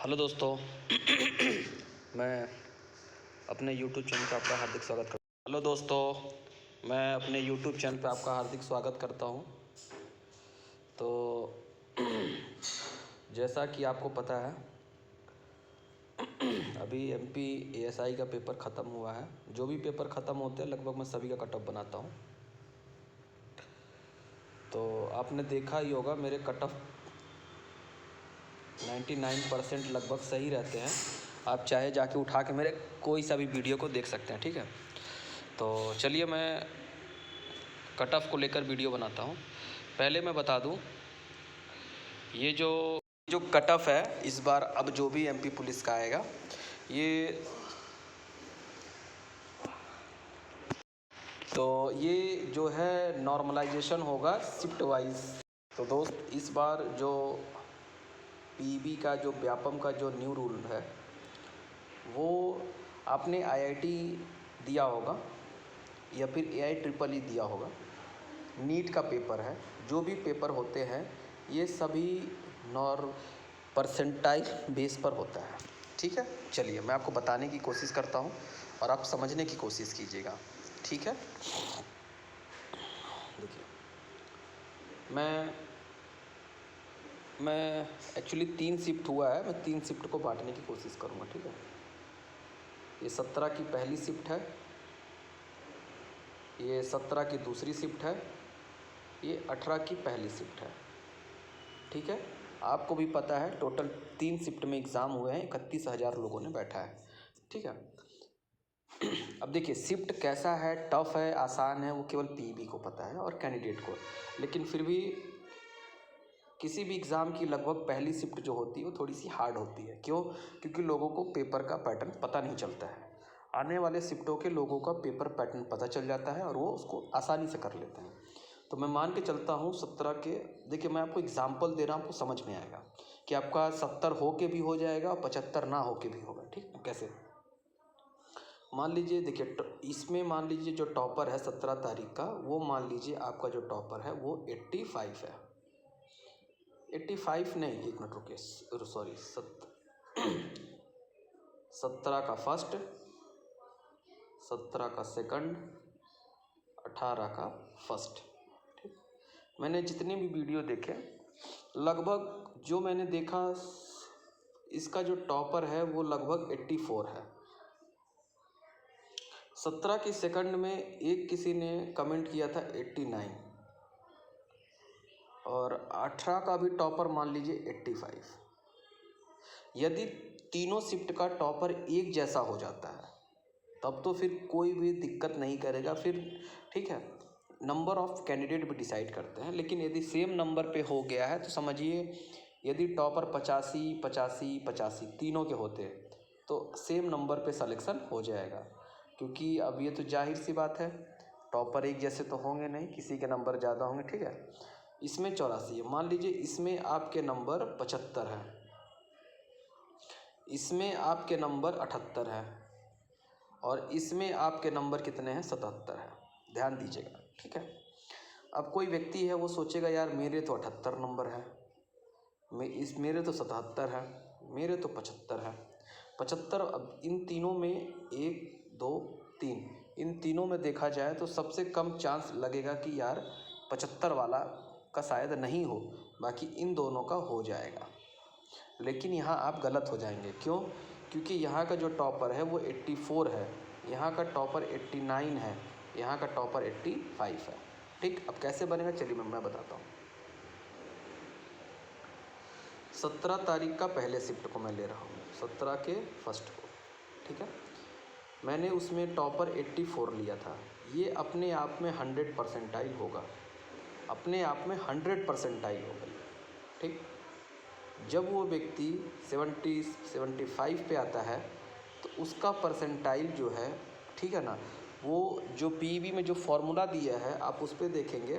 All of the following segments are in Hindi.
हेलो दोस्तों। मैं अपने YouTube चैनल पे आपका हार्दिक स्वागत करता हूँ। हेलो दोस्तों, मैं अपने YouTube चैनल पे आपका हार्दिक स्वागत करता हूँ। तो जैसा कि आपको पता है, अभी MP ASI का पेपर ख़त्म हुआ है। जो भी पेपर ख़त्म होते हैं लगभग मैं सभी का कट ऑफ बनाता हूँ। तो आपने देखा ही होगा मेरे कट ऑफ 99% लगभग सही रहते हैं। आप चाहे जाके उठा के मेरे कोई सा भी वीडियो को देख सकते हैं, ठीक है। तो चलिए मैं कट ऑफ को लेकर वीडियो बनाता हूँ। पहले मैं बता दूँ, ये जो कट ऑफ है इस बार अब जो भी MP पुलिस का आएगा, ये जो है नॉर्मलाइजेशन होगा शिफ्ट वाइज। तो दोस्त, इस बार जो PEB का जो व्यापम का जो न्यू रूल है, वो आपने IIT दिया होगा या फिर AIEEE दिया होगा। नीट का पेपर है, जो भी पेपर होते हैं ये सभी परसेंटाइल बेस पर होता है, ठीक है। चलिए मैं आपको बताने की कोशिश करता हूँ और आप समझने की कोशिश कीजिएगा, ठीक है। देखिए, मैं एक्चुअली 3 शिफ्ट हुआ है, मैं 3 शिफ्ट को बांटने की कोशिश करूँगा, ठीक है। ये 17 की पहली शिफ्ट है, ये 17 की दूसरी शिफ्ट है, ये 18 की पहली शिफ्ट है, ठीक है। आपको भी पता है टोटल 3 शिफ्ट में एग्ज़ाम हुए हैं, 31,000 लोगों ने बैठा है, ठीक है। अब देखिए शिफ्ट कैसा है, टफ है, आसान है, वो केवल PEB को पता है और कैंडिडेट को। लेकिन फिर भी किसी भी एग्ज़ाम की लगभग पहली शिफ्ट जो होती है वो थोड़ी सी हार्ड होती है। क्यों? क्योंकि लोगों को पेपर का पैटर्न पता नहीं चलता है। आने वाले शिफ्टों के लोगों का पेपर पैटर्न पता चल जाता है और वो उसको आसानी से कर लेते हैं। तो मैं मान के चलता हूँ 17 के, देखिए मैं आपको एग्जाम्पल दे रहा हूँ, आपको समझ में आएगा कि आपका 70 हो के भी हो जाएगा और 75 ना हो के भी होगा, ठीक है। कैसे? मान लीजिए, देखिए इसमें मान लीजिए जो टॉपर है 17 तारीख का, वो मान लीजिए आपका जो टॉपर है वो 85 है। 85 नहीं, एक मिनट रुकिए, सॉरी, 17 का फर्स्ट, 17 का सेकंड, 18 का फर्स्ट, ठीक। मैंने जितने भी वीडियो देखे, लगभग जो मैंने देखा, इसका जो टॉपर है वो लगभग 84 है। 17 की सेकंड में एक किसी ने कमेंट किया था 89 और 18 का भी टॉपर मान लीजिए 85। यदि तीनों शिफ्ट का टॉपर एक जैसा हो जाता है तब तो फिर कोई भी दिक्कत नहीं करेगा, फिर ठीक है। नंबर ऑफ कैंडिडेट भी डिसाइड करते हैं, लेकिन यदि सेम नंबर पे हो गया है तो समझिए, यदि टॉपर 85, 85, 85 तीनों के होते तो सेम नंबर पे सिलेक्शन हो जाएगा। क्योंकि अब ये तो जाहिर सी बात है, टॉपर एक जैसे तो होंगे नहीं, किसी के नंबर ज़्यादा होंगे, ठीक है। इसमें 84 है, मान लीजिए इसमें आपके नंबर 75 है, इसमें आपके नंबर 78 है और इसमें आपके नंबर कितने हैं? 77 है। ध्यान दीजिएगा, ठीक है। अब कोई व्यक्ति है वो सोचेगा यार मेरे तो 78 नंबर है, मेरे तो 77 है, मेरे तो 75 है। 75, अब इन तीनों में 1, 2, 3, इन तीनों में देखा जाए तो सबसे कम चांस लगेगा कि यार 75 वाला का शायद नहीं हो, बाकी इन दोनों का हो जाएगा। लेकिन यहाँ आप गलत हो जाएंगे। क्यों? क्योंकि यहाँ का जो टॉपर है वो 84 है, यहाँ का टॉपर 89 है, यहाँ का टॉपर 85 है, ठीक। अब कैसे बनेगा चलिए मैं बताता हूँ। 17 तारीख का पहले शिफ्ट को मैं ले रहा हूँ, 17 के फर्स्ट को, ठीक है। मैंने उसमें टॉपर 84 लिया था, ये अपने आप में 100 परसेंटाइल होगा, अपने आप में 100 परसेंटाइल होगा, ठीक। जब वो व्यक्ति 75 पे आता है तो उसका परसेंटाइल जो है, ठीक है ना, वो जो PEB में जो फॉर्मूला दिया है आप उस पर देखेंगे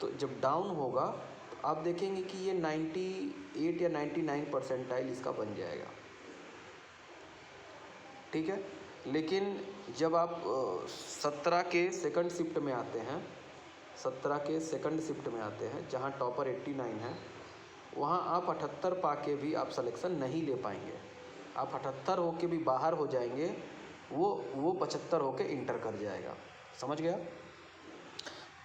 तो जब डाउन होगा तो आप देखेंगे कि ये 98 या 99 परसेंटाइल इसका बन जाएगा, ठीक है। लेकिन जब आप 17 के सेकंड शिफ्ट में आते हैं, 17 के सेकंड शिफ्ट में आते हैं जहाँ टॉपर 89 है, वहाँ आप 78 पा के भी आप सिलेक्शन नहीं ले पाएंगे। आप 78 होके भी बाहर हो जाएंगे, वो 75 होके इंटर कर जाएगा। समझ गया?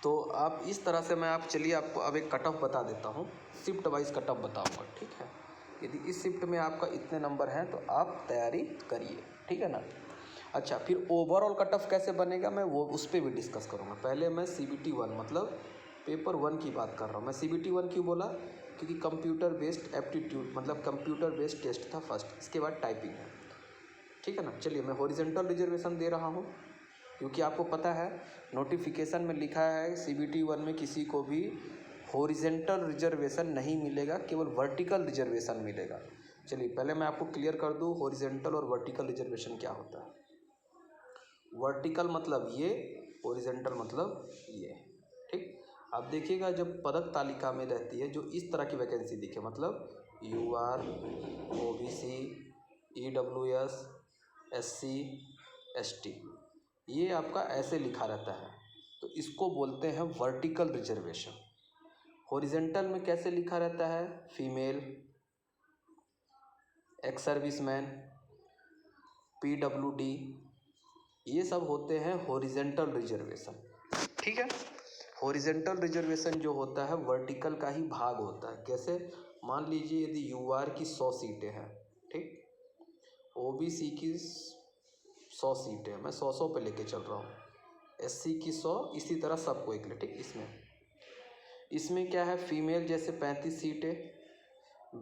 तो आप इस तरह से मैं आप चलिए आपको अब एक कट ऑफ बता देता हूँ, शिफ्ट वाइज कट ऑफ बताऊँगा, ठीक है। यदि इस शिफ्ट में आपका इतने नंबर हैं तो आप तैयारी करिए, ठीक है ना। अच्छा, फिर ओवरऑल कट ऑफ कैसे बनेगा मैं वो उस पर भी डिस्कस करूँगा। पहले मैं CBT 1 मतलब पेपर 1 की बात कर रहा हूँ। मैं CBT 1 क्यों बोला? क्योंकि कंप्यूटर बेस्ड एप्टीट्यूड मतलब कंप्यूटर बेस्ड टेस्ट था फर्स्ट, इसके बाद टाइपिंग है, ठीक है ना। चलिए मैं हॉरिजॉन्टल रिजर्वेशन दे रहा हूँ क्योंकि आपको पता है नोटिफिकेशन में लिखा है CBT 1 में किसी को भी हॉरिजॉन्टल रिजर्वेशन नहीं मिलेगा, केवल वर्टिकल रिजर्वेशन मिलेगा। चलिए पहले मैं आपको क्लियर कर दूँ हॉरिजॉन्टल और वर्टिकल रिजर्वेशन क्या होता है। वर्टिकल मतलब ये, हॉरिजॉन्टल मतलब ये, ठीक। अब देखिएगा जब पदक तालिका में रहती है जो इस तरह की वैकेंसी दिखे, मतलब UR, OBC, EWS, SC, ST, ये आपका ऐसे लिखा रहता है तो इसको बोलते हैं वर्टिकल रिजर्वेशन। हॉरिजॉन्टल में कैसे लिखा रहता है? फीमेल, एक्स सर्विसमैन, PWD, ये सब होते हैं हॉरिजॉन्टल रिजर्वेशन, ठीक है। हॉरिजॉन्टल रिजर्वेशन जो होता है वर्टिकल का ही भाग होता है। कैसे? मान लीजिए यदि UR की 100 सीटें हैं, ठीक, OBC की 100 सीटें, मैं 100 पे लेके चल रहा हूँ, SC की 100, इसी तरह सबको एक ले, ठीक। इसमें क्या है, फीमेल जैसे 35 सीटें,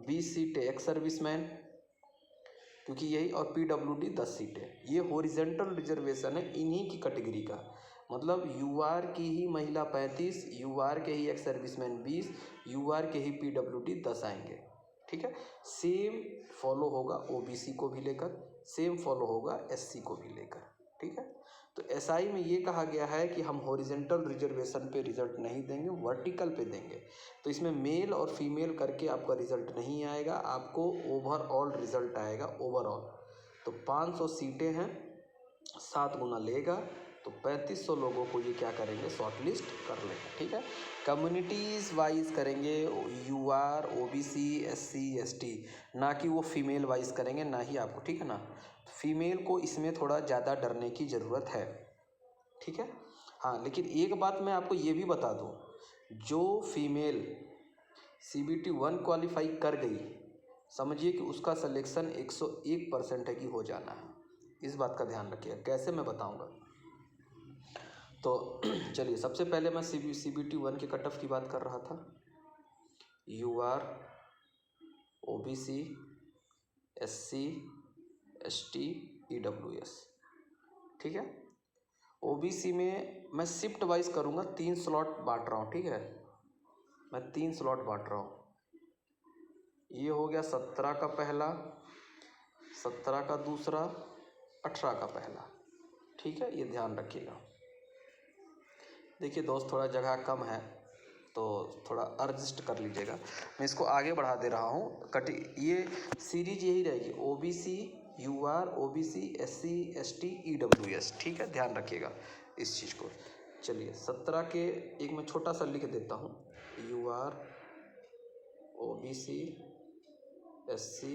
20 सीटें एक्स सर्विसमैन, क्योंकि यही, और PWD 10 सीटें। ये हॉरिजॉन्टल रिजर्वेशन है इन्हीं की कैटेगरी का, मतलब UR की ही महिला 35, UR के ही एक्स सर्विसमैन 20, UR के ही PWD 10 आएंगे, ठीक है। सेम फॉलो होगा OBC को भी लेकर, सेम फॉलो होगा SC को भी लेकर, ठीक है। तो SI में ये कहा गया है कि हम हॉरिजॉन्टल रिजर्वेशन पे रिजल्ट नहीं देंगे, वर्टिकल पे देंगे। तो इसमें मेल और फीमेल करके आपका रिजल्ट नहीं आएगा, आपको ओवरऑल रिजल्ट आएगा, ओवरऑल। तो 500 सीटें हैं, 7 गुना लेगा तो 3500 लोगों को ये क्या करेंगे, शॉर्टलिस्ट कर लेंगे, ठीक है। कम्युनिटीज़ वाइज करेंगे, UR, OBC, SC, ST, ना कि वो फीमेल वाइज करेंगे, ना ही आपको, ठीक है ना। फीमेल को इसमें थोड़ा ज़्यादा डरने की ज़रूरत है, ठीक है। हाँ, लेकिन एक बात मैं आपको ये भी बता दूँ, जो फीमेल CBT 1 क्वालिफाई कर गई, समझिए कि उसका सिलेक्शन 101% है कि हो जाना है। इस बात का ध्यान रखिएगा। कैसे, मैं बताऊंगा। तो चलिए सबसे पहले मैं CBT 1 के कट ऑफ की बात कर रहा था। UR, OBC, SC, ST, EWS, ठीक है। OBC में मैं शिफ्ट वाइज करूँगा, 3 स्लॉट बांट रहा हूँ, ठीक है। मैं 3 स्लॉट बांट रहा हूँ। ये हो गया 17 का पहला, 17 का दूसरा, 18 का पहला, ठीक है। ये ध्यान रखिएगा। देखिए दोस्त, थोड़ा जगह कम है तो थोड़ा एडजस्ट कर लीजिएगा। मैं इसको आगे बढ़ा दे रहा हूँ। ये सीरीज यही रहेगी, OBC, UR, OBC, SC, ST, EWS, ठीक है। ध्यान रखिएगा इस चीज़ को। चलिए 17 के एक मैं छोटा सा लिख देता हूँ, UR, OBC, SC,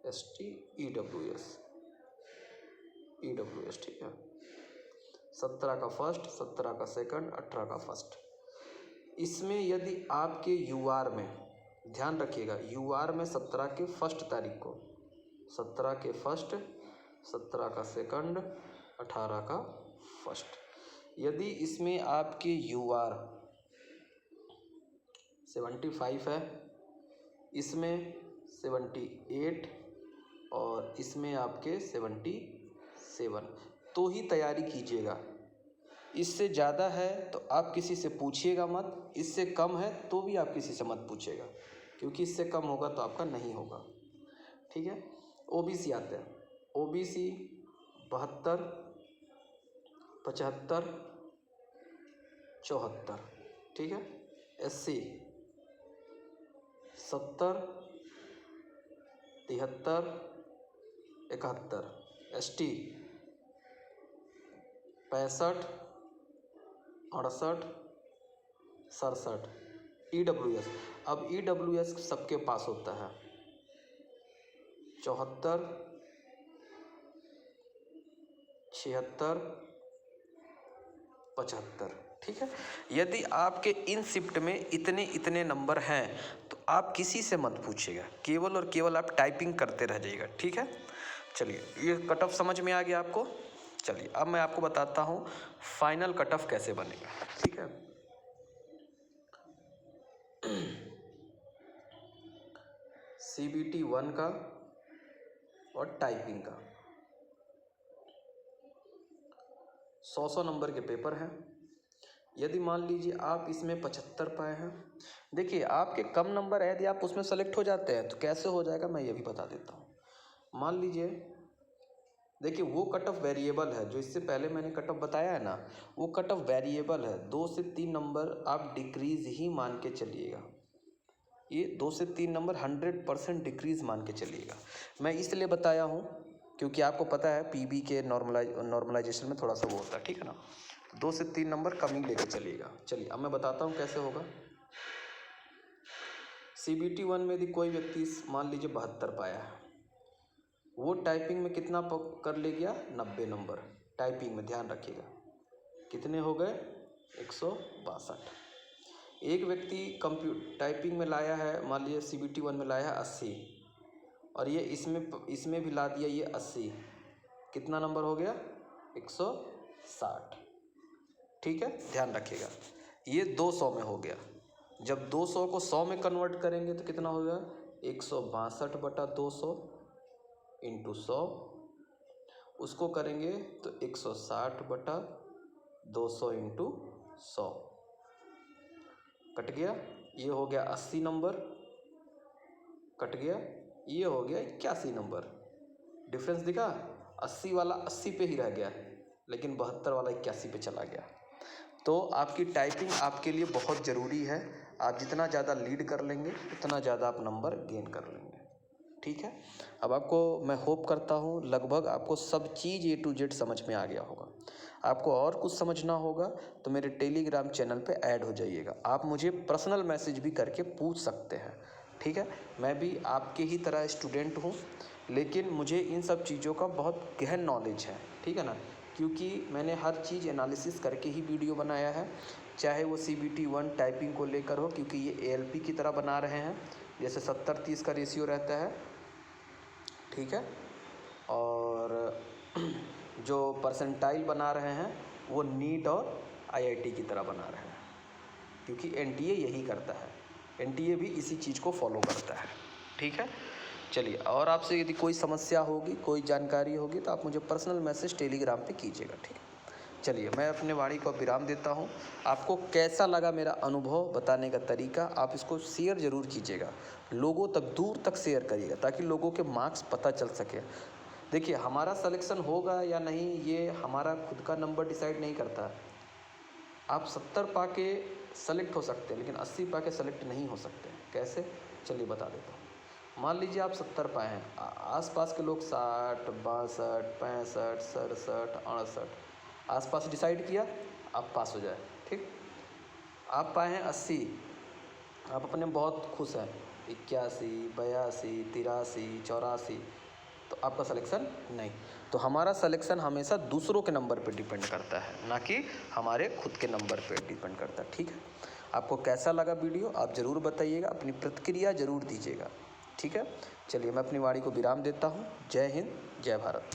ST, EWS, ठीक है। 17 का फर्स्ट, 17 का सेकंड, 18 का फर्स्ट। इसमें यदि आपके UR में, ध्यान रखिएगा, UR में 17 के फर्स्ट तारीख को, 17 के फर्स्ट, 17 का सेकंड, 18 का फर्स्ट, यदि इसमें आपके UR 75 है, इसमें 78 और इसमें आपके 77, तो ही तैयारी कीजिएगा। इससे ज़्यादा है तो आप किसी से पूछिएगा मत, इससे कम है तो भी आप किसी से मत पूछिएगा, क्योंकि इससे कम होगा तो आपका नहीं होगा, ठीक है। OBC आते हैं, OBC 72, 75, 74, ठीक है। SC 70, 73, 71, ST 65, 68, 67, EWS, अब EWS सबके पास होता है 74, 76, 75, ठीक है। यदि आपके इन शिफ्ट में इतने इतने नंबर हैं तो आप किसी से मत पूछिएगा, केवल और केवल आप टाइपिंग करते रह जाइएगा, ठीक है। चलिए, ये कट ऑफ समझ में आ गया आपको। चलिए अब मैं आपको बताता हूँ फाइनल कट ऑफ कैसे बनेगा, ठीक है। CBT 1 का और टाइपिंग का 100 नंबर के पेपर हैं। यदि मान लीजिए आप इसमें 75 पाए हैं, देखिए आपके कम नंबर है, यदि आप उसमें सेलेक्ट हो जाते हैं तो कैसे हो जाएगा मैं ये भी बता देता हूँ। मान लीजिए, देखिए वो कट ऑफ वेरिएबल है, जो इससे पहले मैंने कट ऑफ बताया है ना, वो कट ऑफ वेरिएबल है। 2 से 3 नंबर आप डिक्रीज ही मान के चलिएगा, ये 2 से 3 नंबर 100% डिक्रीज मान के चलिएगा। मैं इसलिए बताया हूँ क्योंकि आपको पता है PB के नॉर्मलाइजेशन में थोड़ा सा वो होता है, ठीक है ना। 2 से 3 नंबर कम ही लेके चलिएगा। चलिए अब मैं बताता हूँ कैसे होगा। CBT 1 में यदि कोई व्यक्ति मान लीजिए 72 पाया है, वो टाइपिंग में कितना कर ले गया, 90 नंबर टाइपिंग में, ध्यान रखिएगा कितने हो गए, 162। एक व्यक्ति टाइपिंग में लाया है, मान लीजिए CBT 1 में लाया है 80, और ये इसमें भी ला दिया ये 80, कितना नंबर हो गया, 160, ठीक है। ध्यान रखिएगा ये 200 में हो गया। जब 200 को 100 में कन्वर्ट करेंगे तो कितना हो गया, 162/200 इंटू 100, उसको करेंगे तो 160/200 इंटू 100, कट गया। ये हो गया 80 नंबर, कट गया। ये हो गया 81 नंबर। डिफरेंस दिखा, 80 वाला 80 पे ही रह गया, लेकिन 72 वाला 81 पे चला गया। तो आपकी टाइपिंग आपके लिए बहुत ज़रूरी है। आप जितना ज़्यादा लीड कर लेंगे उतना ज़्यादा आप नंबर गेन कर लेंगे, ठीक है। अब आपको मैं होप करता हूँ लगभग आपको सब चीज़ A to Z समझ में आ गया होगा। आपको और कुछ समझना होगा तो मेरे टेलीग्राम चैनल पे ऐड हो जाइएगा। आप मुझे पर्सनल मैसेज भी करके पूछ सकते हैं, ठीक है। मैं भी आपके ही तरह स्टूडेंट हूँ, लेकिन मुझे इन सब चीज़ों का बहुत गहन नॉलेज है, ठीक है ना, क्योंकि मैंने हर चीज़ एनालिसिस करके ही वीडियो बनाया है। चाहे वो CBT 1 टाइपिंग को लेकर हो, क्योंकि ये ALP की तरह बना रहे हैं, जैसे 70-30 का रेशियो रहता है, ठीक है। और जो परसेंटाइल बना रहे हैं वो नीट और IIT की तरह बना रहे हैं, क्योंकि NTA यही करता है, NTA भी इसी चीज़ को फॉलो करता है, ठीक है। चलिए, और आपसे यदि कोई समस्या होगी, कोई जानकारी होगी तो आप मुझे पर्सनल मैसेज टेलीग्राम पे कीजिएगा, ठीक है। चलिए, मैं अपने वाणी को विराम देता हूँ। आपको कैसा लगा मेरा अनुभव बताने का तरीका, आप इसको शेयर ज़रूर कीजिएगा, लोगों तक, दूर तक शेयर करिएगा, ताकि लोगों के मार्क्स पता चल सके। देखिए, हमारा सिलेक्शन होगा या नहीं ये हमारा खुद का नंबर डिसाइड नहीं करता। आप 70 पा के सेलेक्ट हो सकते हैं, लेकिन 80 पा के सेलेक्ट नहीं हो सकते। कैसे, चलिए बता देता हूँ। मान लीजिए आप 70 पाए हैं, आसपास के लोग 60, 62, 65, 67, 68 आसपास डिसाइड किया, आप पास हो जाए, ठीक। आप पाए हैं 80, आप अपने बहुत खुश हैं, 81, 82, 83, 84, तो आपका सिलेक्शन नहीं। तो हमारा सिलेक्शन हमेशा दूसरों के नंबर पे डिपेंड करता है, ना कि हमारे खुद के नंबर पे डिपेंड करता है, ठीक है। आपको कैसा लगा वीडियो आप ज़रूर बताइएगा, अपनी प्रतिक्रिया ज़रूर दीजिएगा, ठीक है। चलिए, मैं अपनी वाणी को विराम देता हूँ। जय हिंद, जय भारत।